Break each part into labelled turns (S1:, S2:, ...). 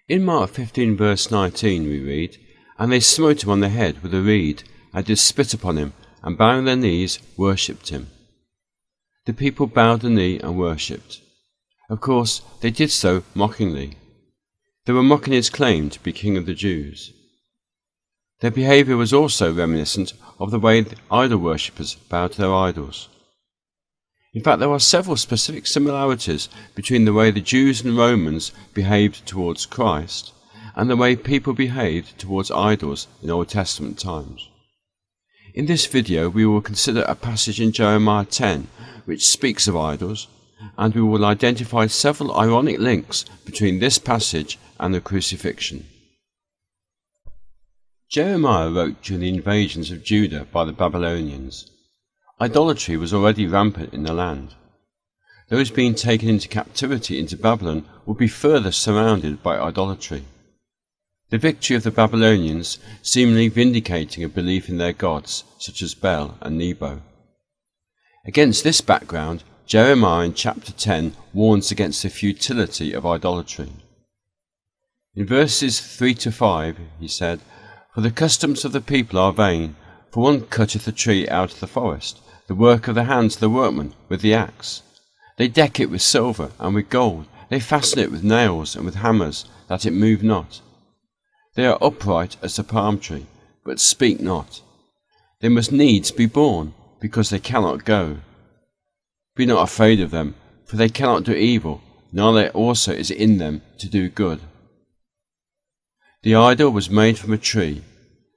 S1: In Mark 15 verse 19 we read, "And they smote him on the head with a reed, and did spit upon him, and bowing their knees worshipped him." The people bowed the knee and worshipped. Of course, they did so mockingly. They were mocking his claim to be King of the Jews. Their behaviour was also reminiscent of the way the idol worshippers bowed to their idols. In fact, there are several specific similarities between the way the Jews and Romans behaved towards Christ and the way people behaved towards idols in Old Testament times. In this video we will consider a passage in Jeremiah 10 which speaks of idols, and we will identify several ironic links between this passage and the crucifixion. Jeremiah wrote during the invasions of Judah by the Babylonians. Idolatry was already rampant in the land. Those being taken into captivity into Babylon would be further surrounded by idolatry. The victory of the Babylonians seemingly vindicating a belief in their gods, such as Bel and Nebo. Against this background, Jeremiah in chapter 10 warns against the futility of idolatry. In verses 3 to 5 he said, "For the customs of the people are vain, for one cutteth a tree out of the forest, the work of the hands of the workman with the axe. They deck it with silver and with gold, they fasten it with nails and with hammers, that it move not. They are upright as the palm tree, but speak not. They must needs be born, because they cannot go. Be not afraid of them, for they cannot do evil, neither also is it in them to do good." The idol was made from a tree,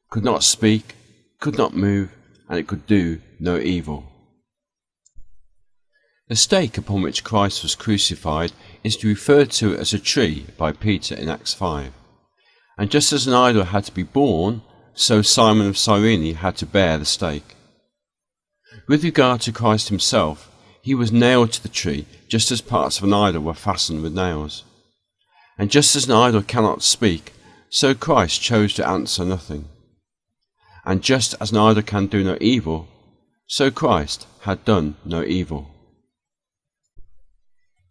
S1: could not speak, could not move, and it could do no evil. The stake upon which Christ was crucified is referred to as a tree by Peter in Acts 5. And just as an idol had to be born, so Simon of Cyrene had to bear the stake. With regard to Christ himself, he was nailed to the tree just as parts of an idol were fastened with nails. And just as an idol cannot speak, so Christ chose to answer nothing. And just as an idol can do no evil, so Christ had done no evil.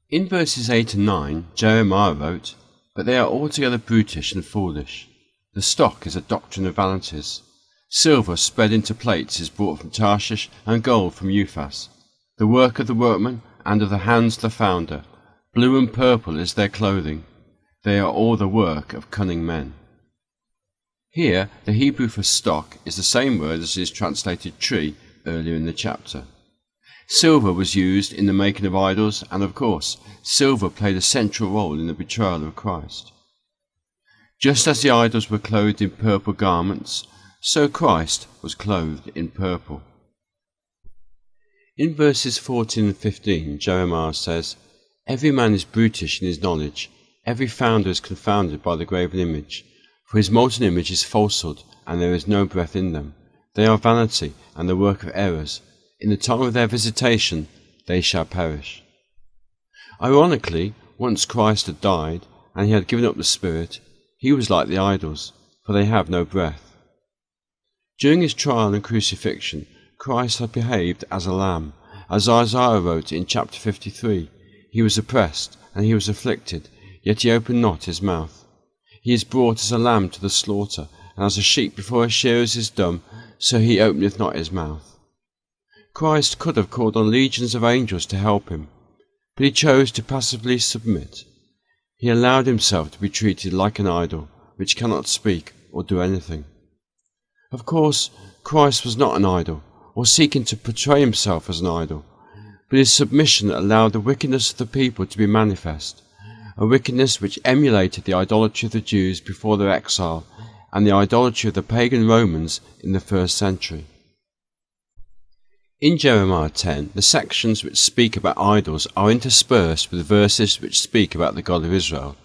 S1: In verses 8 and 9, Jeremiah wrote, "But they are altogether brutish and foolish. The stock is a doctrine of vanities. Silver spread into plates is brought from Tarshish, and gold from Uphaz. The work of the workman, and of the hands of the founder. Blue and purple is their clothing. They are all the work of cunning men." Here, the Hebrew for stock is the same word as is translated tree earlier in the chapter. Silver was used in the making of idols, and of course, silver played a central role in the betrayal of Christ. Just as the idols were clothed in purple garments, so Christ was clothed in purple. In verses 14 and 15, Jeremiah says, "Every man is brutish in his knowledge, every founder is confounded by the graven image. For his molten image is falsehood, and there is no breath in them. They are vanity, and the work of errors. In the time of their visitation they shall perish." Ironically, once Christ had died, and he had given up the spirit, he was like the idols, for they have no breath. During his trial and crucifixion, Christ had behaved as a lamb, as Isaiah wrote in chapter 53, "He was oppressed, and he was afflicted, yet he opened not his mouth. He is brought as a lamb to the slaughter, and as a sheep before his shearers is dumb, so he openeth not his mouth." Christ could have called on legions of angels to help him, but he chose to passively submit. He allowed himself to be treated like an idol, which cannot speak or do anything. Of course, Christ was not an idol, or seeking to portray himself as an idol, but his submission allowed the wickedness of the people to be manifest, a wickedness which emulated the idolatry of the Jews before their exile and the idolatry of the pagan Romans in the first century. In Jeremiah 10, the sections which speak about idols are interspersed with verses which speak about the God of Israel.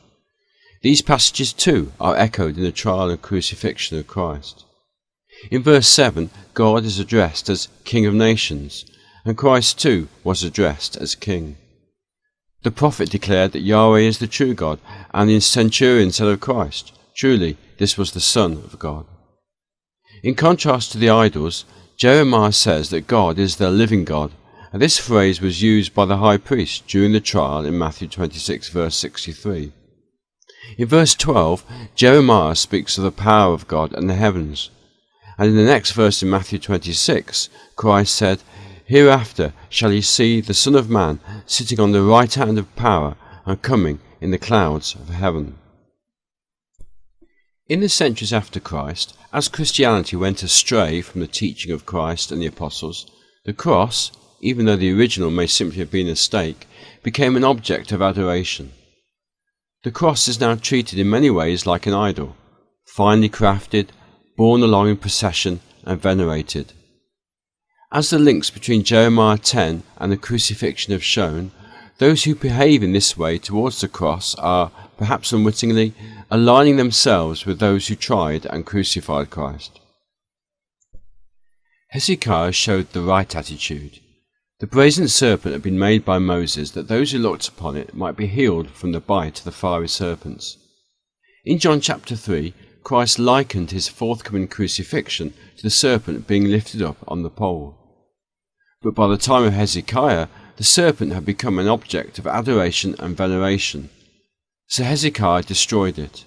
S1: These passages too are echoed in the trial and crucifixion of Christ. In verse 7, God is addressed as King of Nations, and Christ too was addressed as King. The prophet declared that Yahweh is the true God, and the centurion said of Christ, "Truly, this was the Son of God." In contrast to the idols, Jeremiah says that God is the living God, and this phrase was used by the high priest during the trial in Matthew 26 verse 63. In verse 12, Jeremiah speaks of the power of God and the heavens. And in the next verse in Matthew 26, Christ said, "Hereafter shall ye see the Son of Man sitting on the right hand of power and coming in the clouds of heaven." In the centuries after Christ, as Christianity went astray from the teaching of Christ and the apostles, the cross, even though the original may simply have been a stake, became an object of adoration. The cross is now treated in many ways like an idol, finely crafted, borne along in procession and venerated. As the links between Jeremiah 10 and the crucifixion have shown, those who behave in this way towards the cross are, perhaps unwittingly, aligning themselves with those who tried and crucified Christ. Hezekiah showed the right attitude. The brazen serpent had been made by Moses that those who looked upon it might be healed from the bite of the fiery serpents. In John chapter 3, Christ likened his forthcoming crucifixion to the serpent being lifted up on the pole. But by the time of Hezekiah, the serpent had become an object of adoration and veneration. So Hezekiah destroyed it.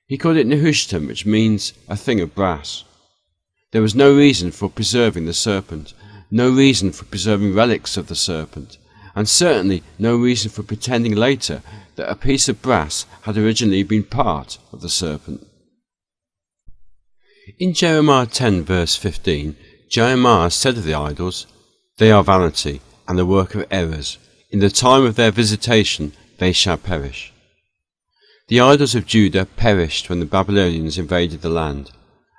S1: He called it Nehushtan, which means a thing of brass. There was no reason for preserving the serpent, no reason for preserving relics of the serpent, and certainly no reason for pretending later that a piece of brass had originally been part of the serpent. In Jeremiah 10 verse 15, Jeremiah said of the idols, "They are vanity, and the work of errors. In the time of their visitation they shall perish." The idols of Judah perished when the Babylonians invaded the land,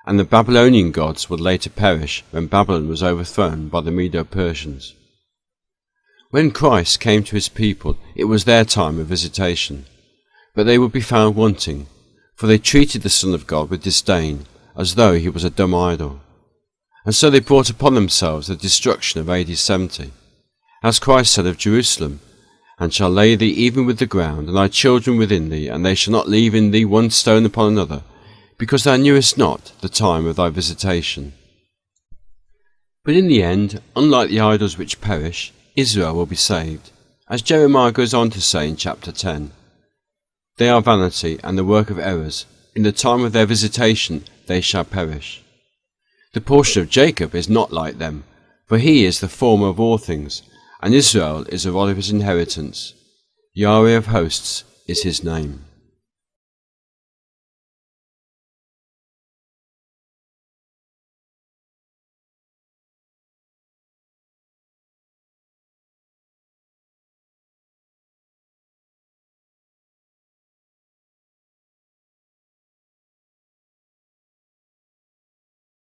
S1: and the Babylonian gods would later perish when Babylon was overthrown by the Medo-Persians. When Christ came to his people, it was their time of visitation, but they would be found wanting, for they treated the Son of God with disdain, as though he was a dumb idol. And so they brought upon themselves the destruction of AD 70. As Christ said of Jerusalem, "And shall lay thee even with the ground, and thy children within thee, and they shall not leave in thee one stone upon another, because thou knewest not the time of thy visitation." But in the end, unlike the idols which perish, Israel will be saved, as Jeremiah goes on to say in chapter 10, "They are vanity and the work of errors. In the time of their visitation they shall perish." The portion of Jacob is not like them, for he is the former of all things, and Israel is a rod of his inheritance. Yahweh of hosts is his name.